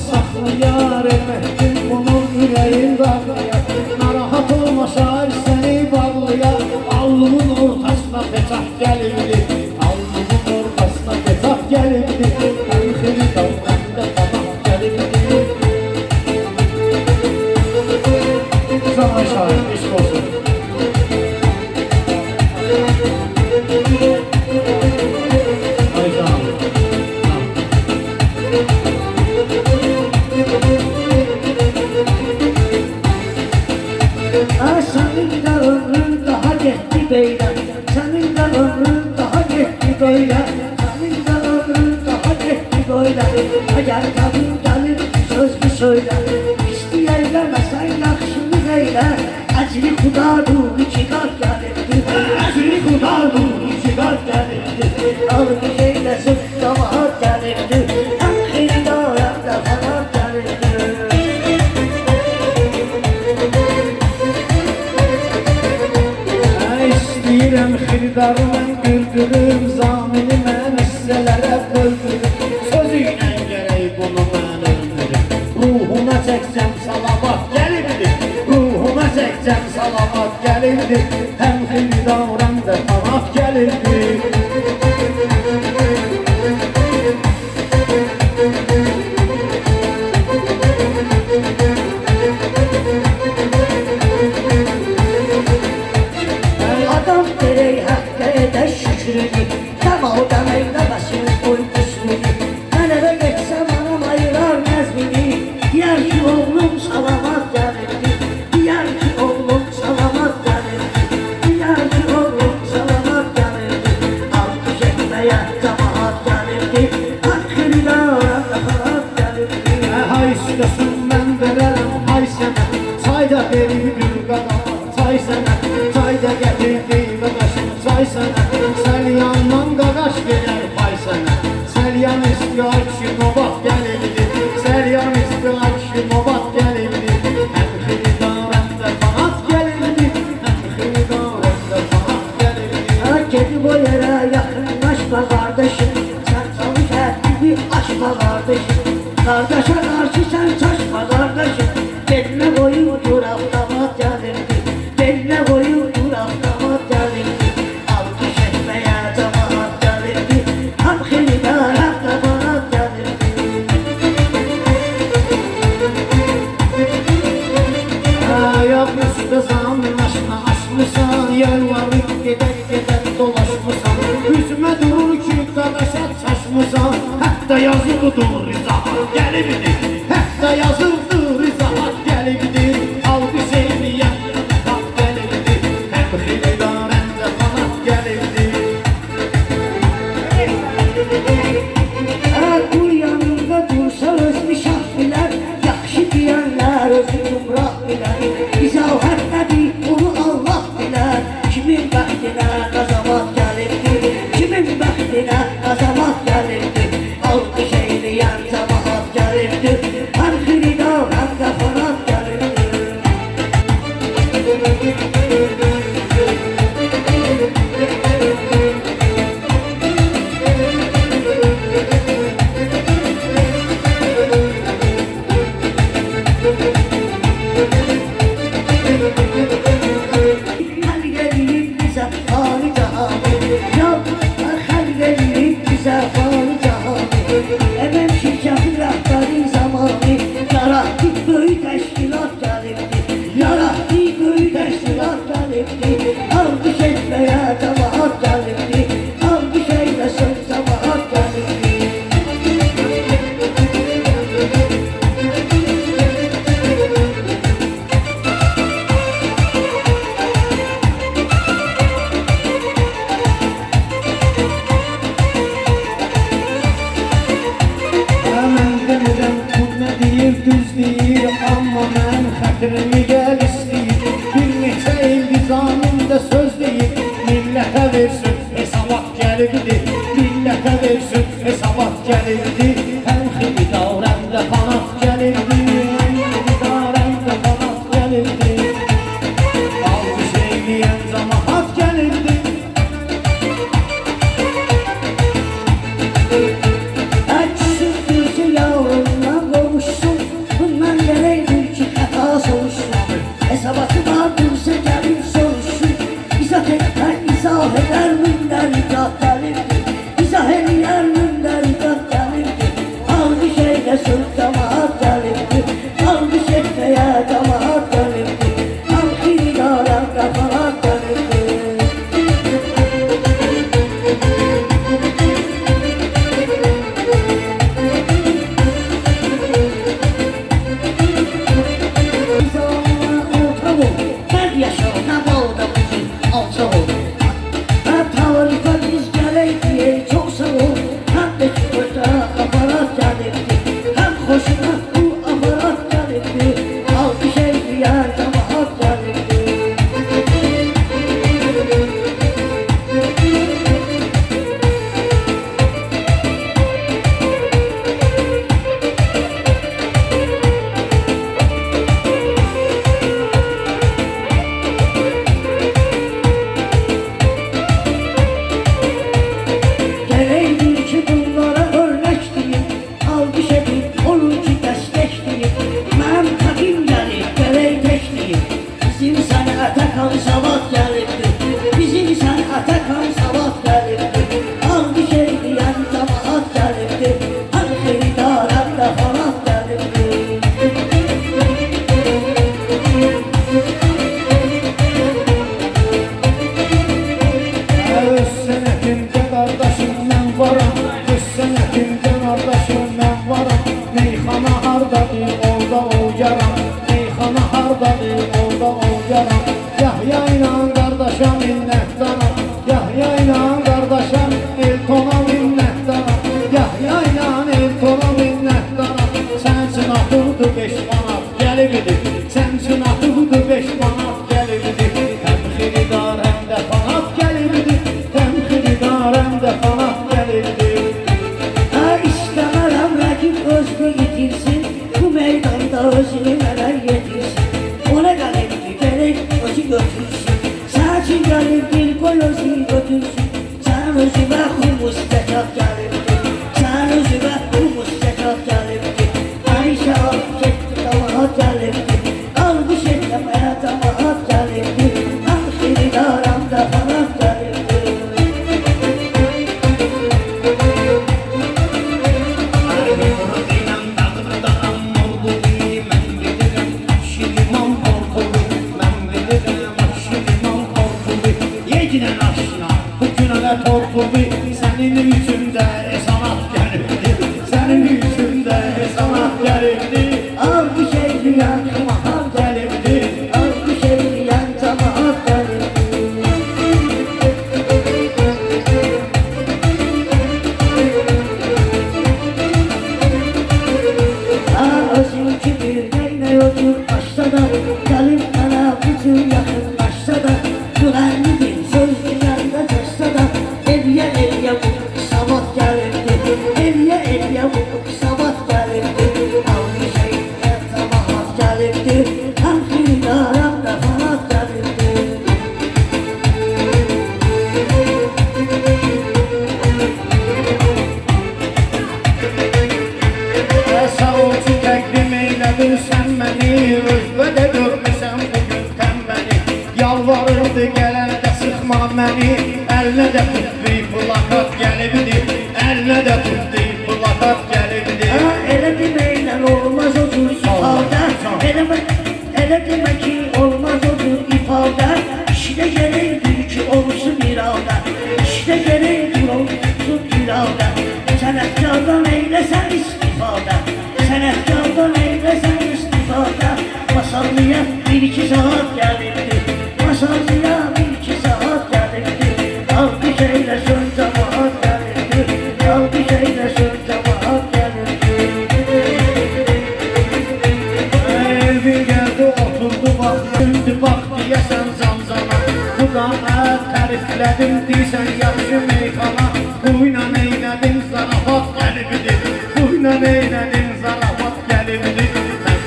saxlayar Elməkdir bunun ürəyin dağlayar Narahat olma şair səni bağlayar Alnımın ortasına peçah gəlirdi Alnımın ortasına peçah gəlirdi Həm xilqal həm də qanaq gəlirdi Zaman şair, eşq olsun Senin de ömrün daha geçti böyle Senin de ömrün daha geçti böyle Senin de ömrün daha geçti böyle Eğer kadın gelir sözlü söyle İsteyerlemesen yaxşını eyle Əcli xuda ruhu çıkar gelirdi Əcli xuda ruhu çıkar gelirdi Algı eylesin damahat gelirdi Hem xeridar hem de fanat gelirdi İstəyirəm xiridarı mən güldürüm Zamini mən hissələrə böldürüm Sözü ilə gərək bunu mən öldürüm Ruhuma çəksəm salavat gəlirdi Ruhuma çəksəm salavat gəlirdi Həm xiridar həm də fanat gəlirdi Adam gerek hakka eder şükrünü Tamam demeyde başını uykusunu Ben eve geçsem anam ayırar nezmini Diyer ki oğlum salamat gelirdi Diyer ki oğlum salamat gelirdi Diyer ki oğlum salamat gelirdi Alkış etmeye cemaat gelirdi Hakkıyla orada falan gelirdi Hay istiyorsun ben vererem hay sana Çayda verir kadar çay sana Çayda getirdi çay sana Selyandan qaqaş gelər pay sana Selyan istiyor ki nobat gəlirdi Selyan istiyor ki nobat gəlirdi Həm xiridar həm də fanat gəlirdi Həm xiridar həm də fanat gəlirdi Kedi bu yerə yaxınlaşma qardeşim Sən çalış həddi aşma qardeşim Qardaşa qarşı sən çaşma qardeşim Belinə boyu dur avtomat gəlirdi Belinə boyu dur avtomat gəlirdi Zanlaşma açmışsan Yalvarıp gedək dolaşmışsan Üzümə durur ki qadaşa çaşmışsan Hətta yazılıdır izahat gəlibdi Hətta yazılıdır izahat gəlibdi Alqış eyləyən qat gəlibdi Həm xiridar həm də fanat gəlibdi Dur yanında dursa özlü şah bilər Yaxşı deyənlər özü cumrah bilər İzahat nədir onu Allah bilər Kimin bəxtinə qazamat gəlirdi Kimin bəxtinə qazamat gəlirdi Alqış eyləyən cəmaat gəlirdi Həm xiridar həm də fanat gəlirdi Emem şirkətin rəhbəri zamanı Yaratdık böyük təşkilat gəlibdi Yaratdık böyük təşkilat gəlibdi Alqış etməyə cəmaat gəlibdi Alqış eyləsin cəmaat gəlibdi Düz deyir, amma mən xətrimi gəl istəyir Bir neçə il nizamımda söz deyir Millətə versin hesabat gəlibdi Millətə versin hesabat gəlibdi Həm xiridar həm də fanat gəlibdi Xiridar həm də fanat gəlibdi Alqış eyləyən cəmaat gəlibdi Əksizdir ki yavrundan qovmuş cemaat gelipti. Alkış etmeye cemaat gelipti. Ankidaran kafalar gelipti. Senin yüzünde sanat gelirdi, senin yüzünde sanat gelirdi. Al bu şehri yan cemaat gelipti. Al bu şehri yan cemaat gelipti. Özüm kibir neyle otur başta da. Gelip bana bütün yakınlaşsa da. Güvenli bir söz dünyada taşsa da. Evye bu sabah gelipti. Evye bu sabah gelipti. Al bu şehri yan cemaat gelipti. Ankidaran kafalar gelipti. Sağ ol ki təqdim eylədin sən məni, özbədə görməsən bugün tənbəni. Yalvarırdı gələndə sıxma məni, əlinə də tutdu plakat gəlibdi, əlinə də tutdu plakat gəlibdi. Elə deməklə olmaz o cür ifadə. Elə demək ki olmaz o cür ifadə. İşte gerekdir ki olsun iradə. İşte gerekdir olsun iradə. Sənətkardan eyləsən istifadə. Sənətkardan eyləsən istifadə. Masallıya bir iki saat gəlirdi. Masallıya bir iki saat gəlirdi. Al bir şeylə sön cemaat gəlirdi. Al bir şeylə sön cemaat gəlirdi. Elvin gəldi oturdu bax, gündü bax deyəsən zamzama. Bu da təriflədim deysən yaxşı meyxana. Buyla eynədin zarafat gəlibdi, buyla eynədin zarafat gəlibdi. Mən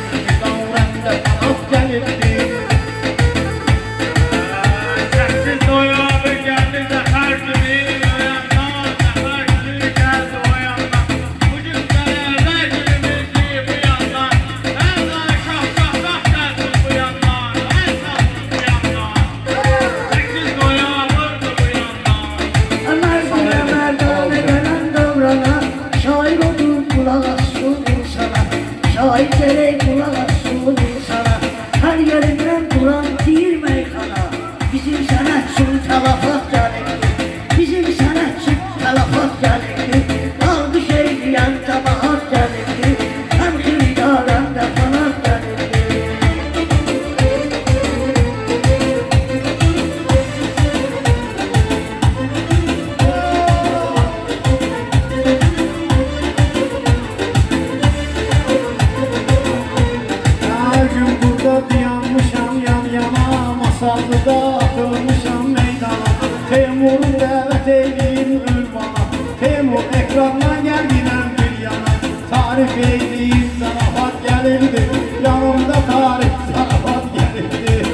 davrəndə sanat gəlibdi. Sessiz doyağı geldi zəfər kimi oyandan, zəfər kimi gəldi o yandan. Bugün sənələr günümüzdür bu yandan. Ən şah gəlsin bu yandan, ən şah bu yandan. Sessiz doyağı vurdu bu yandan. Şahit gerek bulamazsın insana. Her yerinden duran değil meyhana. Bizim sanatçı talafat gerekli. Bizim sanatçı talafat gerekli. Alkış eyleyen tabahat gerekli. Hem hırdaran da falan gerekli. Her gün burada dayanmışam yan yana, masallıda atılmışam meydana. Teymur'u dəvət eyleyim ünvana, Teymur ekrandan gel giden bir yana. Tarif eyleyim zarafat gelirdi, yanımda tarif zarafat gelirdi.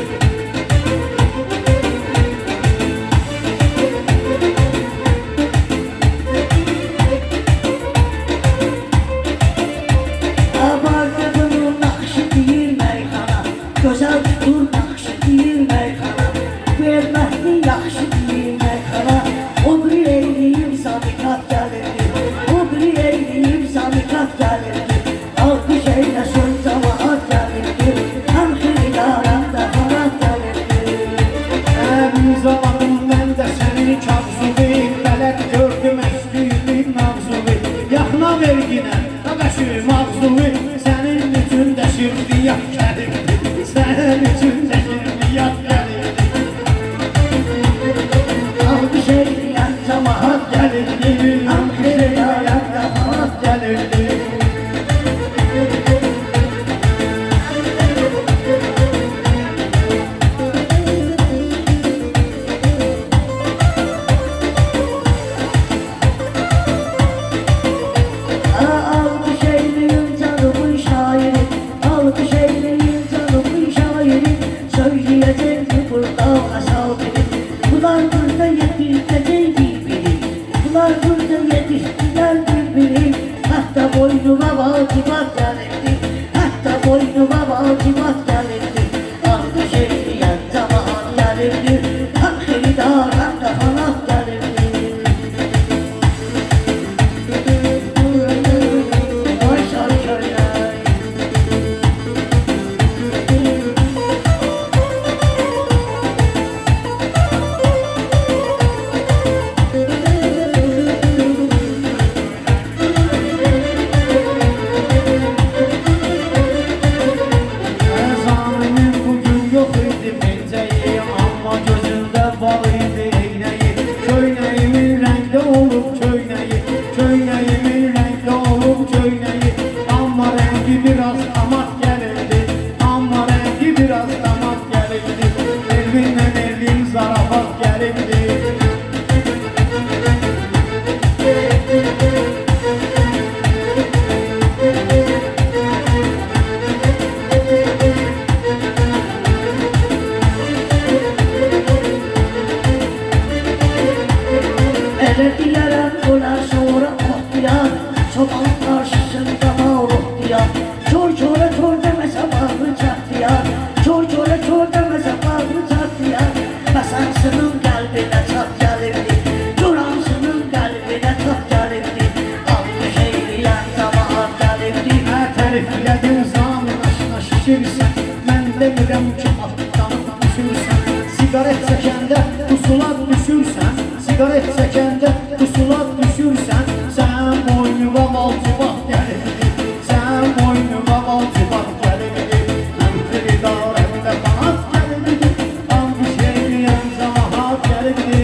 Abardının nakşı değil meyhana. Gözəl tutur nakşı değil meyhana. Verməkli yaxşı değil meyhana. O biri eyleyim zamikat gəlirdi. O biri eyleyim zamikat gəlirdi. Alkış eyləsin camaat gəlirdi. Həm xiridaran da fanat gəlirdi. İmzaladım ben de seni kağzuvi, bələt gördüm əskiyli mağzuvi. Yaxına verginə, qaqaşı mağzuvi, sənin üçün də şirdiyyat gəlirdi. Sənin üçün də şirdiyyat gəlirdi. Alkış eyləyən camaat gəlirdi. Həm xiridaran da fanat gəlirdi. Alkış eyleyin canımın şairi. Alkış eyleyin canımın şairi. Söyleyecekti burada asabiri. Bunlar burada yetişecek biri. Bunlar burada yetiştiler birbiri. Hatta boynuma vacibat gelirdi. Hatta boynuma vacibat gelirdi. Alkış eyleyen cemaat gelirdi. Hem xeridar hem de fanat gelirdi. Vay şarkılar. Zamimin bugün yok idi penceyi, amma gözündə var idi eynəyi. Köynəyimin rəngdə olub köynəyi, köynəyimin rəngdə olub köynəyi. Amma rəngi biraz damat gəlirdi, amma rəngi biraz damat gəlirdi. Elvinlə elvin zarafat gəlirdi. Evet diyelim ona sonra oh diyen. Çoban karşısında mağruh diyen. Çor çora çor demese bağlı çat diyen. Çor çora çor demese bağlı çat diyen. Besansının kalbine çat gelirdi. Çoransının kalbine çat gelirdi. Alkış eyleyen cemaat gelirdi. Hər təriflədim zamin aşına şişirsən, mən demirəm ki altdan düşürsən. Sigaret çəkəndə pusulat düşürsən, sigaret çəkəndə pusulat düşürsən. Sən boynuna malcıvat gəlirdi, sən boynuna malcıvat gəlirdi. Həm xeridar həm də qanat gəlirdi, alqış eyləyən camaat gəlirdi.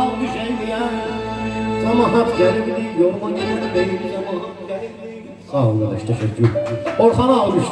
Alqış eyləyən camaat gəlirdi, yorma gəlirdi, camaat gəlirdi. Sağ olun, teşekkür. Orxana almışlar.